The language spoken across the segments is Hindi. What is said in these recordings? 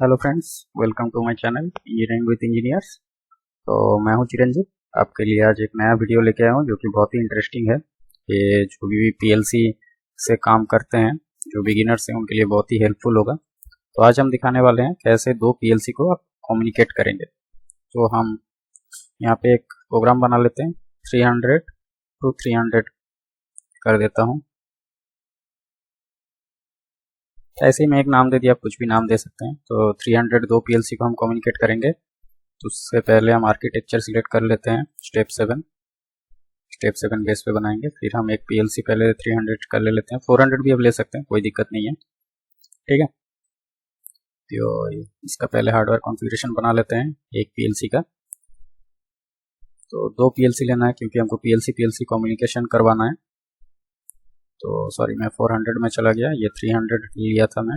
Hello friends, welcome to my channel engineering with engineers. तो मैं हूं चिरंजीव। आपके लिए आज एक नया वीडियो लेके आया हूं जो कि बहुत ही इंटरेस्टिंग है। ये जो भी पीएलसी से काम करते हैं, जो बिगिनर्स हैं, उनके लिए बहुत ही हेल्पफुल होगा। तो आज हम दिखाने वाले हैं कैसे दो पीएलसी को आप कम्युनिकेट करेंगे। तो हम यहाँ पे एक प्रोग्राम बना लेते हैं। 300 to 300 कर देता हूँ। ऐसे ही मैं एक नाम दे दिया, आप कुछ भी नाम दे सकते हैं। तो 300 दो पीएलसी को हम कम्युनिकेट करेंगे। तो उससे पहले हम आर्किटेक्चर सिलेक्ट कर लेते हैं। स्टेप 7 बेस पे बनाएंगे। फिर हम एक पीएलसी पहले 300 कर ले लेते हैं। 400 भी अब ले सकते हैं, कोई दिक्कत नहीं है। ठीक है, तो इसका पहले हार्डवेयर कॉन्फ़िगरेशन बना लेते हैं एक पीएलसी का। तो दो पीएलसी लेना है क्योंकि हमको पीएलसी कम्युनिकेशन करवाना है। तो सॉरी, मैं 400 में चला गया, ये 300 लिया था मैं।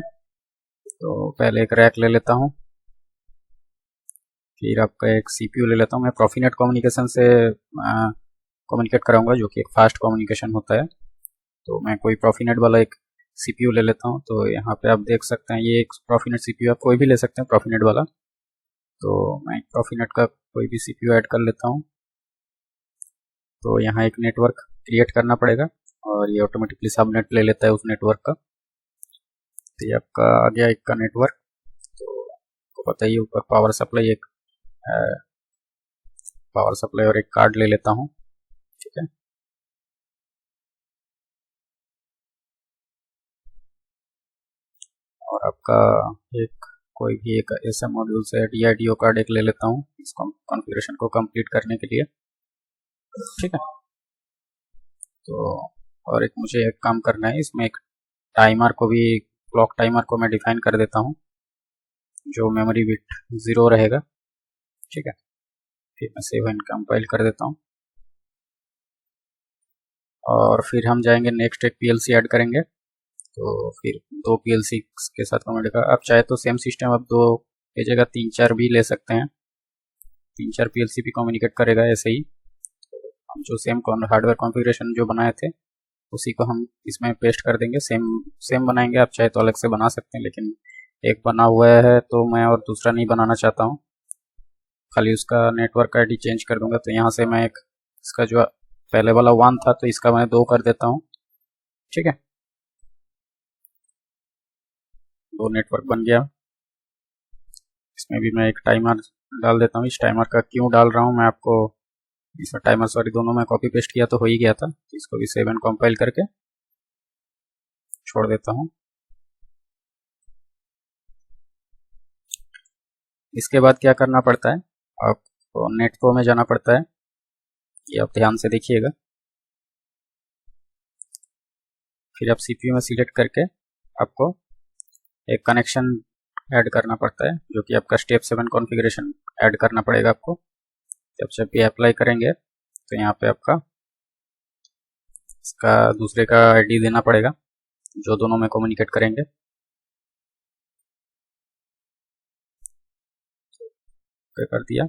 तो पहले एक रैक ले लेता हूँ, फिर आपका एक सीपीयू ले लेता हूँ। मैं प्रॉफिनेट कम्युनिकेशन से कम्युनिकेट कराऊंगा, जो कि एक फास्ट कम्युनिकेशन होता है। तो मैं कोई प्रॉफिनेट वाला एक सीपीयू ले लेता हूँ। तो यहाँ पे आप देख सकते हैं, ये एक प्रॉफिनेट सीपीयू, आप कोई भी ले सकते हैं प्रॉफिनेट वाला। तो मैं एक प्रॉफिनेट का कोई भी सीपीयू ऐड कर लेता हूँ। तो यहाँ एक नेटवर्क क्रिएट करना पड़ेगा और ये ऑटोमेटिकली सबनेट ले लेता है उस नेटवर्क का। तो ये आपका आ गया एक का नेटवर्क। तो आपको पता ही, ऊपर पावर सप्लाई और एक कार्ड ले लेता हूँ। ठीक है, और आपका एक कोई भी एक ऐसा मॉड्यूल से DIDO कार्ड एक ले लेता हूँ इस कॉन्फ़िगरेशन को कंप्लीट करने के लिए। ठीक है, तो और एक मुझे एक काम करना है, इसमें एक टाइमर को भी, क्लॉक टाइमर को मैं डिफाइन कर देता हूँ, जो मेमोरी बिट 0 रहेगा। ठीक है, फिर मैं सेव एंड कंपाइल कर देता हूँ। और फिर हम जाएंगे नेक्स्ट, एक पीएलसी ऐड करेंगे। तो फिर दो पीएलसी के साथ कम्युनिकेट का, आप चाहे तो सेम सिस्टम आप दो की जगह 3-4 भी ले सकते हैं। 3-4 पीएलसी भी कम्युनिकेट करेगा ऐसे ही। हम जो सेम हार्डवेयर कॉन्फ़िगरेशन जो बनाए थे उसी को हम इसमें पेस्ट कर देंगे। सेम बनाएंगे, आप चाहे तो अलग से बना सकते हैं, लेकिन एक बना हुआ है तो मैं और दूसरा नहीं बनाना चाहता हूँ। खाली उसका नेटवर्क आईडी चेंज कर दूंगा। तो यहाँ से मैं एक, इसका जो पहले वाला 1 था तो इसका मैं 2 कर देता हूँ। ठीक है, 2 नेटवर्क बन गया। इसमें भी मैं एक टाइमर डाल देता हूँ। इस टाइमर का क्यों डाल रहा हूँ मैं आपको, इसमें टाइमर सॉरी दोनों में कॉपी पेस्ट किया तो हो ही गया था। इसको भी सेव एंड कंपाइल करके छोड़ देता हूँ। इसके बाद क्या करना पड़ता है, आपको नेट प्रो में जाना पड़ता है। ये आप ध्यान से देखिएगा। फिर आप सीपीयू में सिलेक्ट करके आपको एक कनेक्शन ऐड करना पड़ता है, जो कि आपका स्टेप 7 कॉन्फ़िगरेशन ऐड करना पड़ेगा आपको। जब भी अप्लाई करेंगे तो यहाँ पे आपका इसका दूसरे का आईडी देना पड़ेगा, जो दोनों में कम्युनिकेट करेंगे। कर दिया,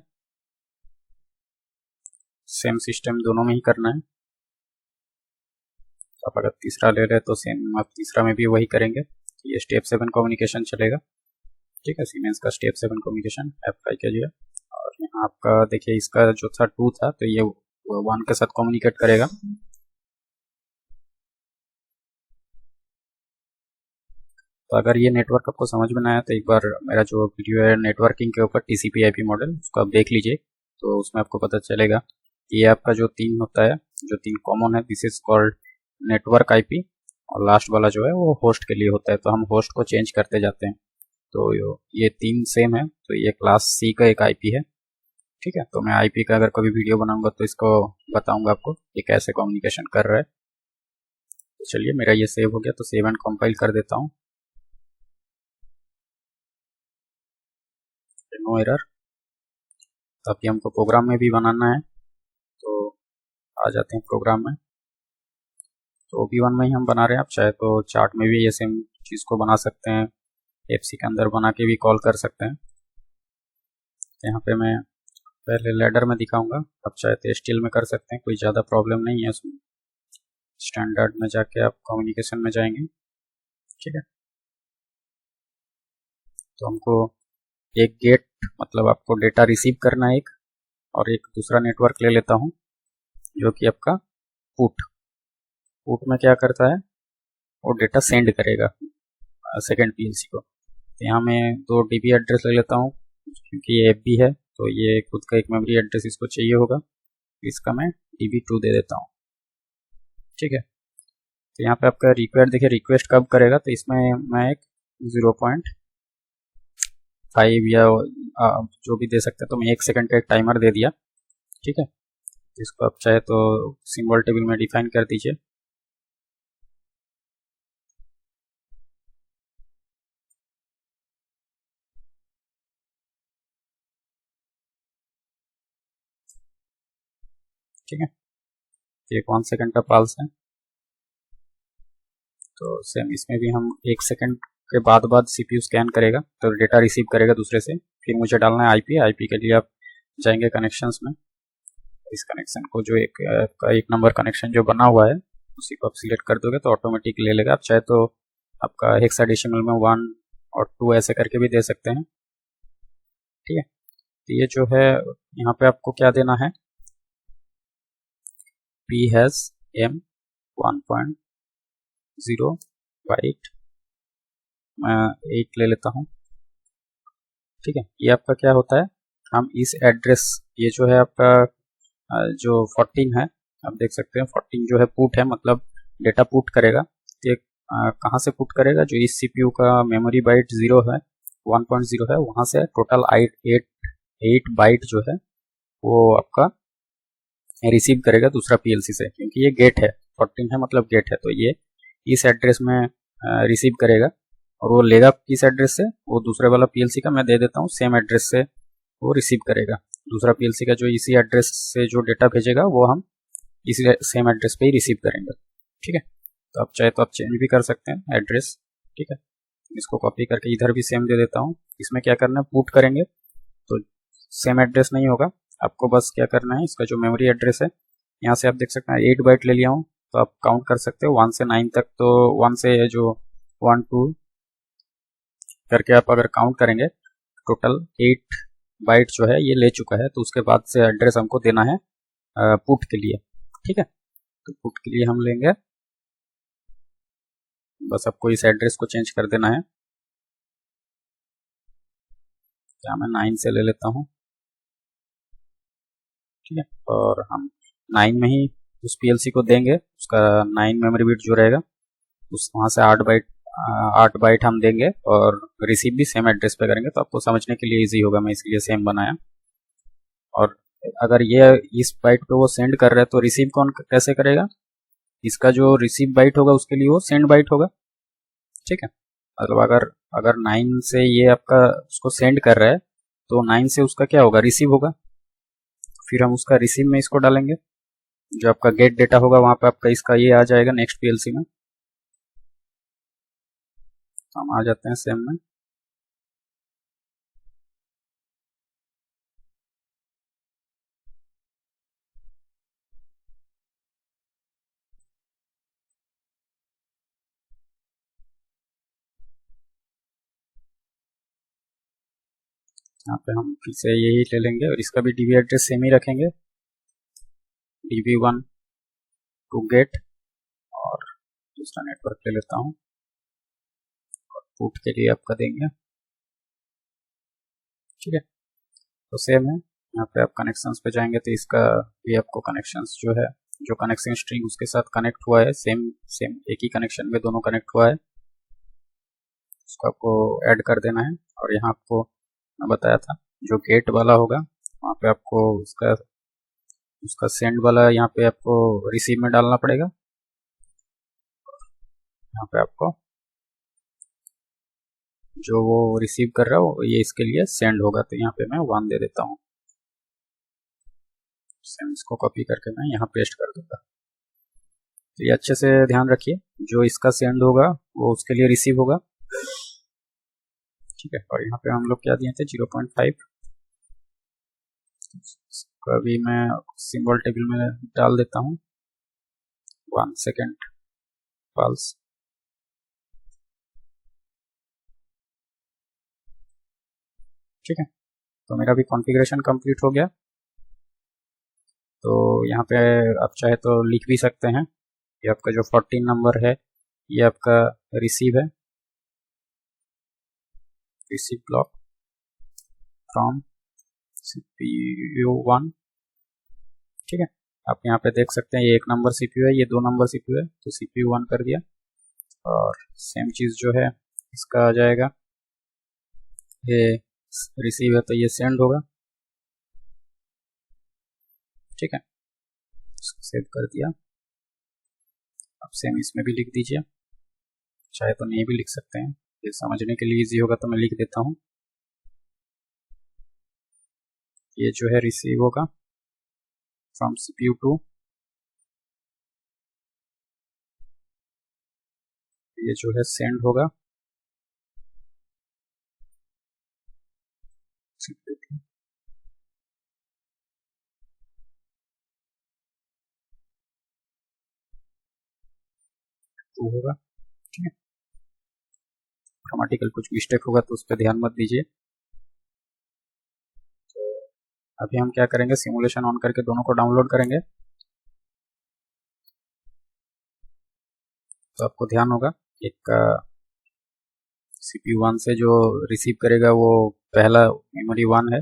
सेम सिस्टम दोनों में ही करना है। तो आप अगर तीसरा ले रहे तो सेम आप तीसरा में भी वही करेंगे। तो ये स्टेप 7 कम्युनिकेशन चलेगा। ठीक है, सीमेंस का स्टेप 7 कम्युनिकेशन अप्लाई कीजिए। और यहाँ आपका देखिए, इसका जो था 2 था, तो ये 1 के साथ कम्युनिकेट करेगा। तो अगर ये नेटवर्क आपको समझ में आया तो एक बार मेरा जो वीडियो है नेटवर्किंग के ऊपर TCP/IP मॉडल, उसको आप देख लीजिए। तो उसमें आपको पता चलेगा कि ये आपका जो 3 होता है, जो 3 कॉमन है, this is called network IP। और लास्ट वाला जो है वो होस्ट के लिए होता है। तो हम होस्ट को चेंज करते जाते हैं। तो ये 3 सेम है। तो ये क्लास C का एक IP है। ठीक है, तो मैं IP का अगर कभी वीडियो बनाऊंगा तो इसको बताऊंगा आपको ये कैसे कम्युनिकेशन कर रहा है। तो चलिए, मेरा ये सेव हो गया, तो सेव एंड कंपाइल कर देता हूँ। No error. ताकि हमको प्रोग्राम में भी बनाना है, तो आ जाते हैं प्रोग्राम में। तो OP1 में ही हम बना रहे हैं। आप चाहे तो चार्ट में भी ये सेम चीज़ को बना सकते हैं, FC के अंदर बना के भी कॉल कर सकते हैं। यहाँ पे मैं पहले लैडर में दिखाऊंगा, आप चाहे तो STL में कर सकते हैं, कोई ज़्यादा प्रॉब्लम नहीं है उसमें। स्टैंडर्ड में जाके आप कम्युनिकेशन में जाएंगे। ठीक है, तो हमको एक गेट मतलब आपको डेटा रिसीव करना है एक, और एक दूसरा नेटवर्क ले लेता हूँ जो कि आपका पुट। पुट में क्या करता है, वो डेटा सेंड करेगा सेकेंड पीएलसी को। तो यहाँ मैं 2 डीबी एड्रेस ले लेता हूँ क्योंकि ये एफबी है तो ये खुद का एक मेमोरी एड्रेस इसको चाहिए होगा, इसका मैं db2 दे देता हूँ। ठीक है, तो यहाँ पे आपका रिक्वायर्ड देखिए रिक्वेस्ट कब करेगा, तो इसमें मैं एक 0.5 या जो भी दे सकते हैं, तो मैं 1 सेकंड का एक टाइमर दे दिया। ठीक है, इसको आप चाहे तो सिंबल टेबल में डिफाइन कर दीजिए। ठीक है, ये 1 सेकंड का पाल्स है, तो सेम इसमें भी हम 1 सेकंड के बाद सीपीयू स्कैन करेगा तो डेटा रिसीव करेगा दूसरे से। फिर मुझे डालना है आईपी। आईपी के लिए आप जाएंगे कनेक्शंस में, इस कनेक्शन को जो एक नंबर कनेक्शन जो बना हुआ है उसी को आप सिलेक्ट कर दोगे तो ऑटोमेटिक ले लेगा। आप चाहे तो आपका हेक्साडेसिमल में 1 और 2 ऐसे करके भी दे सकते हैं। ठीक है, तो ये जो है यहाँ पे आपको क्या देना है, p has m 1.0 बाइट 8 ले लेता हूँ। ठीक है, ये आपका क्या होता है, हम इस एड्रेस, ये जो है आपका जो 14 है, आप देख सकते हैं 14 जो है पुट है, मतलब डेटा पुट करेगा। ये कहाँ से पुट करेगा, जो इस सीपीयू का मेमोरी बाइट 0 है 1.0 है, वहाँ से टोटल 8 बाइट जो है वो आपका रिसीव करेगा दूसरा पीएलसी से, क्योंकि ये गेट है, 14 है मतलब गेट है, तो ये इस एड्रेस में रिसीव करेगा। और वो लेगा किस एड्रेस से, वो दूसरे वाला पीएलसी का मैं दे देता हूँ सेम एड्रेस से वो रिसीव करेगा। दूसरा पीएलसी का जो इसी एड्रेस से जो डेटा भेजेगा वो हम इसी सेम एड्रेस पे ही रिसीव करेंगे। ठीक है, तो आप चाहे तो आप चेंज भी कर सकते हैं एड्रेस। ठीक है, इसको कॉपी करके इधर भी सेम दे देता हूँ। इसमें क्या करना है, पुट करेंगे तो सेम एड्रेस नहीं होगा, आपको बस क्या करना है, इसका जो मेमोरी एड्रेस है यहाँ से आप देख सकते हैं 8 बाइट ले लिया हूँ, तो आप काउंट कर सकते हो 1 से 9 तक। तो 1 से जो 1 2 करके आप अगर काउंट करेंगे टोटल 8 बाइट जो है ये ले चुका है, तो उसके बाद से एड्रेस हमको देना है पुट के लिए। ठीक है, तो पुट के लिए हम लेंगे, बस आपको इस एड्रेस को चेंज कर देना है। क्या मैं 9 से ले लेता हूँ। ठीक है, और हम 9 में ही उस पीएलसी को देंगे, उसका 9 मेमोरी बिट जो रहेगा उस वहाँ से 8 बाइट हम देंगे और रिसीव भी सेम एड्रेस पे करेंगे, तो आपको समझने के लिए इजी होगा, मैं इसलिए सेम बनाया। और अगर ये इस बाइट पे वो सेंड कर रहा है तो रिसीव कौन कैसे करेगा, इसका जो रिसीव बाइट होगा उसके लिए वो सेंड बाइट होगा। ठीक है, मतलब अगर 9 से ये आपका उसको सेंड कर रहा है तो 9 से उसका क्या होगा, रिसीव होगा। फिर हम उसका रिसीव में इसको डालेंगे, जो आपका गेट डेटा होगा वहाँ पे आपका इसका ये आ जाएगा नेक्स्ट पीएलसी में। तो हम आ जाते हैं सेम में। यहाँ पे हम फिर से यही ले लेंगे और इसका भी डीबी एड्रेस सेम ही रखेंगे, db1 टू गेट, और दूसरा नेटवर्क ले लेता हूँ और पुट के लिए आपका देंगे। ठीक है, तो सेम है, यहाँ पे आप कनेक्शंस पे जाएंगे तो इसका भी आपको कनेक्शंस जो है, जो कनेक्शन स्ट्रिंग उसके साथ कनेक्ट हुआ है, सेम सेम एक ही कनेक्शन में दोनों कनेक्ट हुआ है, उसको आपको ऐड कर देना है। और यहाँ आपको मैं बताया था जो गेट वाला होगा वहाँ पे आपको उसका सेंड वाला यहाँ पे आपको रिसीव में डालना पड़ेगा। यहाँ पे आपको जो वो रिसीव कर रहा है ये इसके लिए सेंड होगा, तो यहाँ पे मैं 1 दे देता हूँ। सेम इसको कॉपी करके मैं यहाँ पेस्ट कर दूंगा। तो ये अच्छे से ध्यान रखिए, जो इसका सेंड होगा वो उसके लिए रिसीव होगा। ठीक है, और यहाँ पे हम लोग क्या दिए थे 0.5, इसका भी मैं सिंबल टेबल में डाल देता हूँ 1 सेकेंड पल्स। ठीक है, तो मेरा भी कॉन्फ़िगरेशन कंप्लीट हो गया। तो यहाँ पे आप चाहे तो लिख भी सकते हैं, ये आपका जो 14 नंबर है ये आपका रिसीव है, रिसीव ब्लॉक फ्रॉम CPU1। ठीक है, आप यहाँ पे देख सकते हैं ये 1 नंबर CPU है, ये 2 नंबर CPU है, तो CPU1 कर दिया। और सेम चीज़ जो है इसका आ जाएगा, ये रिसीव है तो ये सेंड होगा। ठीक है, सेव कर दिया। अब सेम इसमें भी लिख दीजिए, चाहे तो नहीं भी लिख सकते हैं, ये समझने के लिए इजी होगा तो मैं लिख देता हूँ। ये जो है रिसीव होगा फ्रॉम CPU2, ये जो है सेंड होगा CPU2। होगा। ठीक है, ग्रामेटिकल कुछ मिस्टेक होगा तो उस पर ध्यान मत दीजिए। तो अभी हम क्या करेंगे, सिमुलेशन ऑन करके दोनों को डाउनलोड करेंगे। तो आपको ध्यान होगा, एक CPU1 से जो रिसीव करेगा वो पहला मेमोरी 1 है।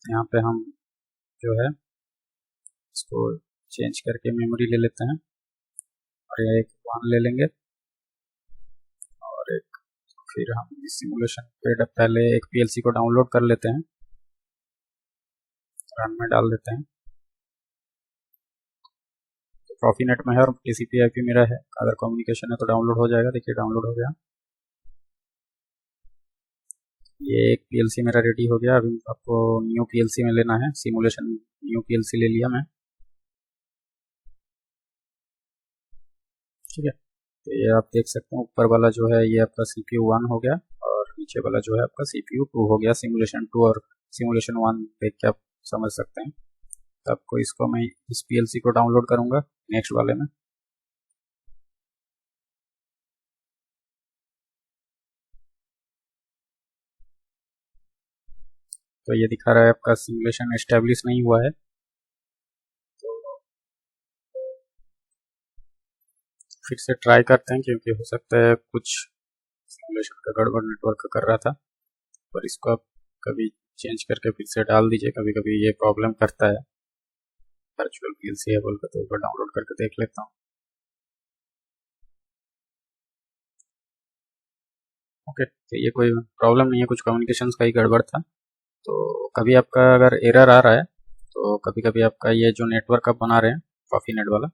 यहाँ पे हम जो है इसको चेंज करके मेमोरी ले लेते हैं, और यह एक 1 ले लेंगे, और एक फिर हम इस सिमुलेशन पे पहले एक PLC को डाउनलोड कर लेते हैं, रन में डाल देते हैं। तो प्रॉफीनेट में है और TCP/IP मेरा है, अगर कम्युनिकेशन है तो डाउनलोड हो जाएगा। देखिए डाउनलोड हो गया, ये एक PLC मेरा रेडी हो गया। अभी आपको न्यू PLC में लेना है, सिमुलेशन न्यू PLC ले लिया मैं। ठीक है, तो ये आप देख सकते हैं ऊपर वाला जो है ये आपका CPU1 हो गया, और नीचे वाला जो है आपका CPU2 हो गया। सिमुलेशन 2 और सिमुलेशन 1 देख के आप समझ सकते हैं। तो आपको इसको मैं इस PLC को डाउनलोड करूँगा नेक्स्ट वाले में। तो ये दिखा रहा है आपका सिमुलेशन एस्टेब्लिश नहीं हुआ है, तो फिर से ट्राई करते हैं, क्योंकि हो सकता है कुछ सिमुलेशन का गड़बड़ नेटवर्क का कर रहा था। पर इसको आप कभी चेंज करके फिर से डाल दीजिए, कभी कभी ये प्रॉब्लम करता है। वर्चुअल PLC है बोल कर तो एक बार डाउनलोड करके देख लेता हूँ। ओके, तो ये कोई प्रॉब्लम नहीं है, कुछ कम्युनिकेशंस का ही गड़बड़ था। तो कभी आपका अगर एरर आ रहा है तो कभी कभी आपका ये जो नेटवर्क आप बना रहे हैं प्रॉफीनेट वाला,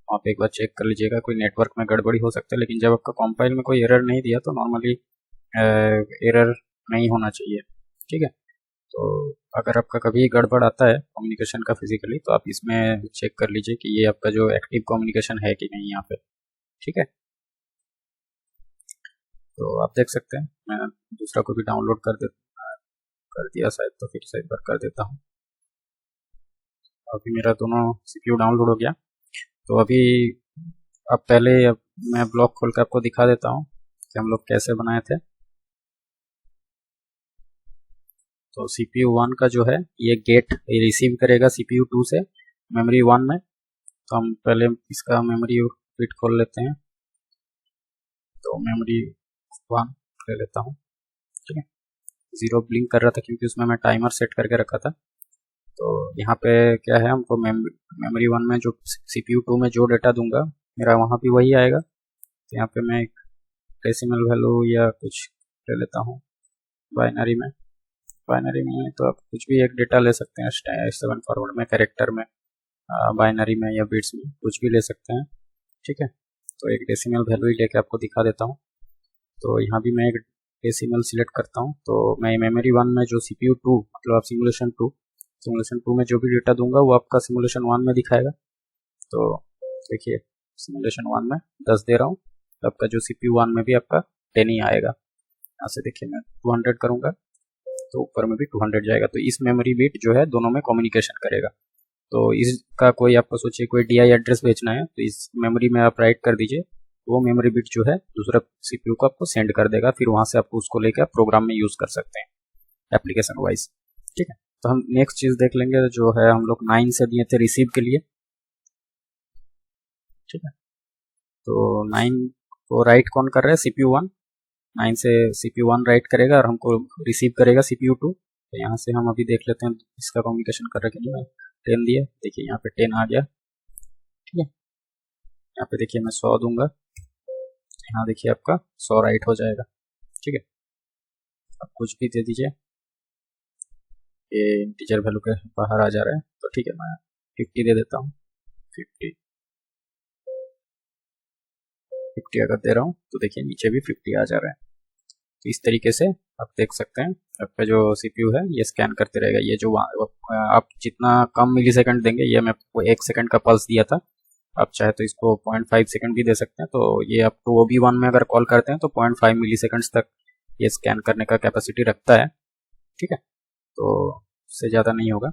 आप एक बार चेक कर लीजिएगा, कोई नेटवर्क में गड़बड़ी हो सकता है। लेकिन जब आपका कंपाइल में कोई एरर नहीं दिया तो नॉर्मली एरर नहीं होना चाहिए। ठीक है, तो अगर आपका कभी गड़बड़ आता है कम्युनिकेशन का फिजिकली, तो आप इसमें चेक कर लीजिए कि ये आपका जो एक्टिव कम्युनिकेशन है कि नहीं यहाँ पे। ठीक है, तो आप देख सकते हैं मैं दूसरा को भी डाउनलोड कर दिया शायद, तो फिर से एक बार कर देता हूँ। अभी मेरा दोनों CPU डाउनलोड हो गया। तो अभी अब पहले मैं ब्लॉक खोल कर आपको दिखा देता हूँ कि हम लोग कैसे बनाए थे। तो CPU1 का जो है ये गेट रिसीव करेगा CPU2 से मेमोरी 1 में। तो हम पहले इसका मेमोरी बिट खोल लेते हैं, तो मेमोरी 1 ले लेता हूँ। ठीक है, 0 ब्लिंक कर रहा था क्योंकि उसमें मैं टाइमर सेट करके रखा था। तो यहाँ पे क्या है, हमको मेमोरी 1 में जो CPU2 में जो डेटा दूंगा मेरा वहाँ भी वही आएगा। तो यहाँ पे मैं एक डेसिमल वैल्यू या कुछ ले लेता हूँ बाइनरी में। बाइनरी में तो आप कुछ भी एक डेटा ले सकते हैं, 7 फॉरवर्ड में, कैरेक्टर में, बाइनरी में या बिट्स में, कुछ भी ले सकते हैं। ठीक है, तो एक डेसिमल वैल्यू ही लेके आपको दिखा देता हूँ। तो यहाँ भी मैं एक डेसिमल सिलेक्ट करता हूँ। तो मैं मेमोरी 1 में जो CPU2 मतलब आप सिमुलेशन 2 में जो भी डेटा दूंगा वो आपका सिमुलेशन 1 में दिखाएगा। तो देखिए सिमुलेशन 1 में 10 दे रहा हूँ, तो आपका जो CPU1 में भी आपका 10 ही आएगा। यहाँ से देखिए मैं 200 करूँगा तो ऊपर में भी 200 जाएगा। तो इस मेमोरी बिट जो है दोनों में कम्युनिकेशन करेगा। तो इसका कोई आपको सोचिए कोई DI एड्रेस भेजना है तो इस मेमोरी में आप राइट कर दीजिए, वो मेमोरी बिट जो है दूसरा CPU को आपको सेंड कर देगा, फिर वहाँ से आपको उसको लेकर प्रोग्राम में यूज़ कर सकते हैं। Application wise. ठीक है, तो हम नेक्स्ट चीज़ देख लेंगे जो है हम लोग 9 से दिए थे रिसीव के लिए। ठीक है, तो 9 को राइट कौन कर रहा है, CPU1। 9 से CPU1 राइट करेगा और हमको रिसीव करेगा CPU2। तो यहाँ से हम अभी देख लेते हैं इसका कम्युनिकेशन कर रहे कि नहीं। 10 दिए, देखिए यहाँ पे 10 आ गया। ठीक है, यहाँ पे देखिए मैं 100 दूंगा, यहाँ देखिए आपका 100 राइट हो जाएगा। ठीक है, अब कुछ भी दे दीजिए, ये इंटीजर वैल्यू के बाहर आ जा रहा है, तो ठीक है मैं 50 दे देता हूँ। 50 अगर दे रहा हूँ तो देखिए नीचे भी 50 आ जा रहा है। तो इस तरीके से आप देख सकते हैं आपका जो CPU है ये स्कैन करते रहेगा। ये जो आप जितना कम मिली सेकंड देंगे, ये मैं आपको 1 सेकंड का पल्स दिया था, आप चाहे तो इसको 0.5 सेकंड भी दे सकते हैं। तो ये आप तो OB1 में अगर कॉल करते हैं तो 0.5 मिली सेकंड्स तक ये स्कैन करने का कैपेसिटी रखता है। ठीक है, तो उससे ज़्यादा नहीं होगा।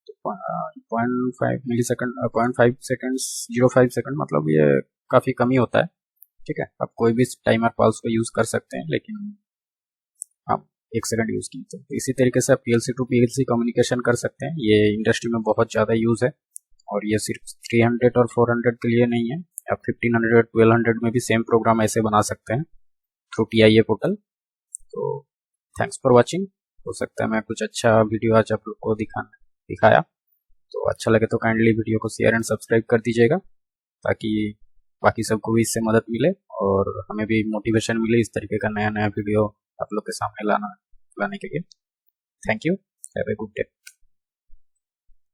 तो 0.5 मिली सेकंड, 0.5 सेकंड्स, 0.5 सेकंड मतलब ये काफ़ी कम ही होता है। ठीक है, आप कोई भी टाइमर पल्स को यूज़ कर सकते हैं, लेकिन आप 1 सेकंड यूज़ कीजिए। तो इसी तरीके से आप PLC टू PLC कम्युनिकेशन कर सकते हैं। ये इंडस्ट्री में बहुत ज़्यादा यूज़ है, और ये सिर्फ 300 और 400 के लिए नहीं है, आप 1500 1200 में भी सेम प्रोग्राम ऐसे बना सकते हैं थ्रू TIA पोर्टल। तो थैंक्स फॉर वॉचिंग। हो सकता है मैं कुछ अच्छा वीडियो आज आप लोग को दिखाया। तो अच्छा लगे तो काइंडली वीडियो को शेयर एंड सब्सक्राइब कर दीजिएगा, ताकि बाकी सबको भी इससे मदद मिले और हमें भी मोटिवेशन मिले इस तरीके का नया नया वीडियो आप लोग के सामने लाने के लिए। Thank you, have a good day.